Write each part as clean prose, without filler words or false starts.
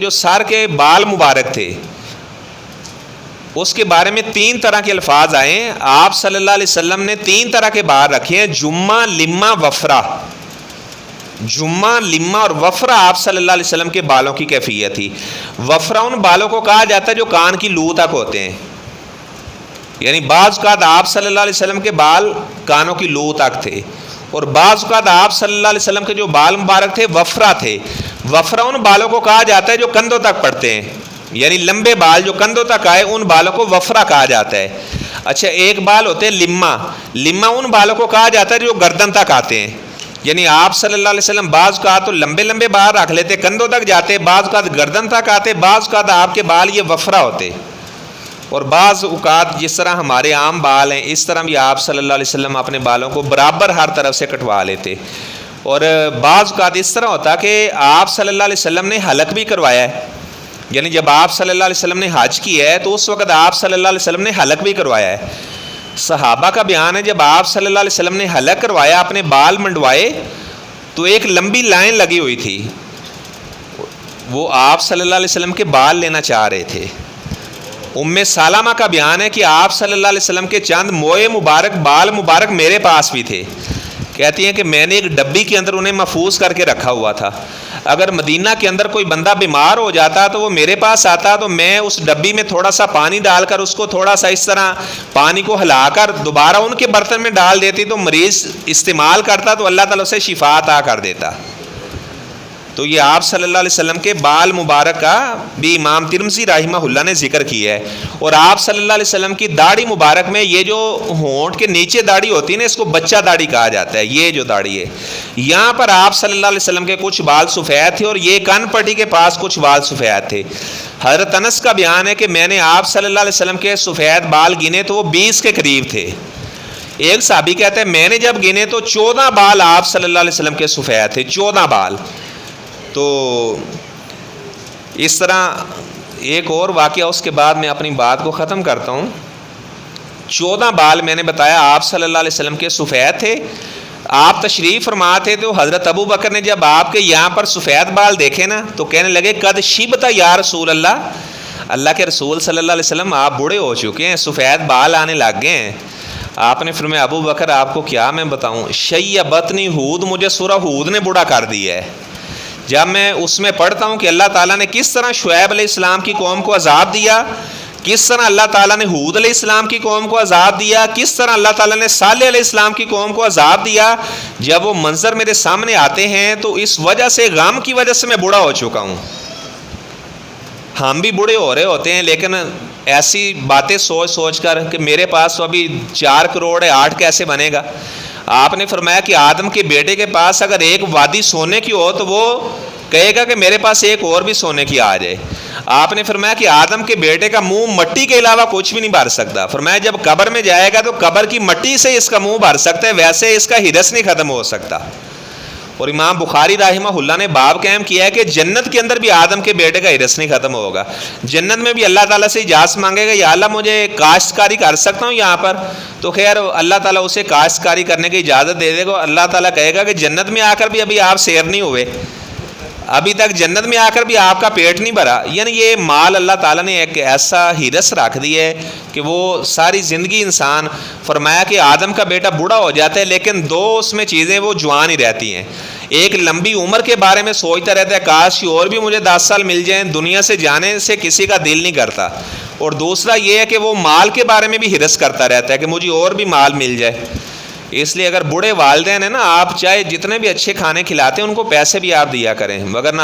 جو سر کے بال مبارک تھے اس کے بارے میں 3 طرح کے الفاظ آئے ہیں. آپ صلی اللہ علیہ وسلم نے 3 طرح کے بال رکھے ہیں: جمہ، لمہ، وفرہ. جمہ، لمہ اور وفرہ آپ صلی اللہ علیہ وسلم کے بالوں کی کیفیت تھی. وفرہ ان بالوں کو کہا جاتا ہے جو کان کی لو تک ہوتے ہیں، یعنی بعض اوقات آپ صلی اللہ علیہ وسلم کے بال کانوں کی لو تک تھے، اور بعض اوقات آپ صلی اللہ علیہ وسلم کے جو بال مبارک تھے وفرہ تھے. وفرہ ان بالوں کو کہا جاتا ہے جو کندھوں تک پڑتے ہیں، یعنی لمبے بال جو کندھوں تک آئے ان بالوں کو وفرہ کہا جاتا ہے. اچھا، ایک بال ہوتے ہیں لمہ. لمہ ان بالوں کو کہا جاتا ہے جو گردن تک آتے ہیں، یعنی آپ صلی اللہ علیہ وسلم بعض اوقات تو لمبے لمبے بال رکھ لیتے، کندھوں تک جاتے، بعض اوقات گردن تک آتے، بعض اوقات آپ کے بال یہ وفرہ ہوتے، اور بعض اوقات جس طرح ہمارے عام بال ہیں اس طرح بھی آپ صلی اللہ علیہ وسلم اپنے بالوں کو برابر ہر طرف سے کٹوا لیتے. اور بعض اوقات اس طرح ہوتا کہ آپ صلی اللہ علیہ وسلم نے حلق بھی کروایا ہے، یعنی جب آپ صلی اللہ علیہ وسلم نے حج کیا ہے تو اس وقت آپ صلی اللہ علیہ وسلم نے حلق بھی کروایا ہے. صحابہ کا بیان ہے جب آپ صلی اللہ علیہ وسلم نے حلق کروایا، اپنے بال منڈوائے، تو ایک لمبی لائن لگی ہوئی تھی، وہ آپ صلی اللہ علیہ وسلم کے بال لینا چاہ رہے تھے. ام سلمہ کا بیان ہے کہ آپ صلی اللہ علیہ وسلم کے چند موئے مبارک، بال مبارک میرے پاس بھی تھے. کہتی ہیں کہ میں نے ایک ڈبی کے اندر انہیں محفوظ کر کے رکھا ہوا تھا. اگر مدینہ کے اندر کوئی بندہ بیمار ہو جاتا تو وہ میرے پاس آتا تو میں اس ڈبی میں تھوڑا سا پانی ڈال کر اس کو تھوڑا سا اس طرح پانی کو ہلا کر دوبارہ ان کے برتن میں ڈال دیتی، تو مریض استعمال کرتا تو اللہ تعالیٰ اسے شفا عطا کر دیتا. تو یہ آپ صلی اللہ علیہ وسلم کے بال مبارک کا بھی امام ترمذی رحمہ اللہ نے ذکر کیا ہے. اور آپ صلی اللہ علیہ وسلم کی داڑھی مبارک میں یہ جو ہونٹ کے نیچے داڑھی ہوتی ہے نا، اس کو بچہ داڑھی کہا جاتا ہے. یہ جو داڑھی ہے یہاں پر آپ صلی اللہ علیہ وسلم کے کچھ بال سفید تھے، اور یہ کن پٹی کے پاس کچھ بال سفید تھے. حضرت انس کا بیان ہے کہ میں نے آپ صلی اللہ علیہ وسلم کے سفید بال گنے تو وہ 20 کے قریب تھے. ایک صحابی کہتا ہے میں نے جب گنے تو 14 بال آپ صلی اللہ علیہ وسلم کے سفید تھے، 14 بال. تو اس طرح ایک اور واقعہ اس کے بعد میں اپنی بات کو ختم کرتا ہوں. 14 بال میں نے بتایا آپ صلی اللہ علیہ وسلم کے سفید تھے. آپ تشریف فرما تھے تو حضرت ابو بکر نے جب آپ کے یہاں پر سفید بال دیکھے نا تو کہنے لگے قد شبت یا رسول اللہ، اللہ کے رسول صلی اللہ علیہ وسلم آپ بوڑھے ہو چکے ہیں، سفید بال آنے لگ گئے ہیں. آپ نے فرمایا ابو بکر آپ کو کیا میں بتاؤں، شیبتنی ہود، مجھے سورہ ہود نے بوڑھا کر دیا ہے. جب میں اس میں پڑھتا ہوں کہ اللہ تعالیٰ نے کس طرح شعیب علیہ السلام کی قوم کو عذاب دیا، کس طرح اللہ تعالیٰ نے ہود علیہ السلام کی قوم کو عذاب دیا، کس طرح اللہ تعالیٰ نے صالح علیہ السلام کی قوم کو عذاب دیا، جب وہ منظر میرے سامنے آتے ہیں تو اس وجہ سے، غم کی وجہ سے میں بوڑھا ہو چکا ہوں. ہم بھی بوڑھے ہو رہے ہوتے ہیں لیکن ایسی باتیں سوچ سوچ کر کہ میرے پاس تو ابھی 4 کروڑ ہے، 8 کیسے بنے گا. آپ نے فرمایا کہ آدم کے بیٹے کے پاس اگر ایک وادی سونے کی ہو تو وہ کہے گا کہ میرے پاس ایک اور بھی سونے کی آ جائے. آپ نے فرمایا کہ آدم کے بیٹے کا منہ مٹی کے علاوہ کچھ بھی نہیں بھر سکتا. فرمایا جب قبر میں جائے گا تو قبر کی مٹی سے اس کا منہ بھر سکتا ہے، ویسے اس کا ہرس نہیں ختم ہو سکتا. اور امام بخاری رحمہ اللہ نے باب قائم کیا ہے کہ جنت کے اندر بھی آدم کے بیٹے کا ہرس نہیں ختم ہوگا. جنت میں بھی اللہ تعالیٰ سے اجازت مانگے گا، یا اللہ مجھے کاشتکاری کر سکتا ہوں یہاں پر، تو خیر اللہ تعالیٰ اسے کاشتکاری کرنے کی اجازت دے دے گا. اللہ تعالیٰ کہے گا کہ جنت میں آ کر بھی ابھی آپ سیر نہیں ہوئے، ابھی تک جنت میں آ کر بھی آپ کا پیٹ نہیں بھرا. یعنی یہ مال اللہ تعالیٰ نے ایک ایسا ہرس رکھ دیا ہے کہ وہ ساری زندگی انسان، فرمایا کہ آدم کا بیٹا بوڑھا ہو جاتا ہے لیکن 2 اس میں چیزیں وہ جوان ہی رہتی ہیں. ایک لمبی عمر کے بارے میں سوچتا رہتا ہے کاش اور بھی مجھے 10 سال مل جائیں، دنیا سے جانے سے کسی کا دل نہیں کرتا. اور دوسرا یہ ہے کہ وہ مال کے بارے میں بھی ہرس کرتا رہتا ہے کہ مجھے اور بھی مال مل جائے. اس لیے اگر بوڑھے والدین ہیں نا، آپ چاہے جتنے بھی اچھے کھانے کھلاتے ہیں ان کو پیسے بھی آپ دیا کریں، مگر نہ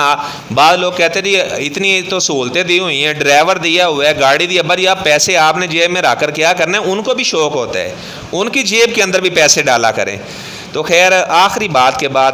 بعض لوگ کہتے ہیں اتنی تو سہولتیں دی ہوئی ہیں، ڈرائیور دیا ہوا ہے، گاڑی دیا، بھائی آپ پیسے آپ نے جیب میں رکھ کر کیا کرنا ہے. ان کو بھی شوق ہوتا ہے، ان کی جیب کے اندر بھی پیسے ڈالا کریں. تو خیر آخری بات کے بعد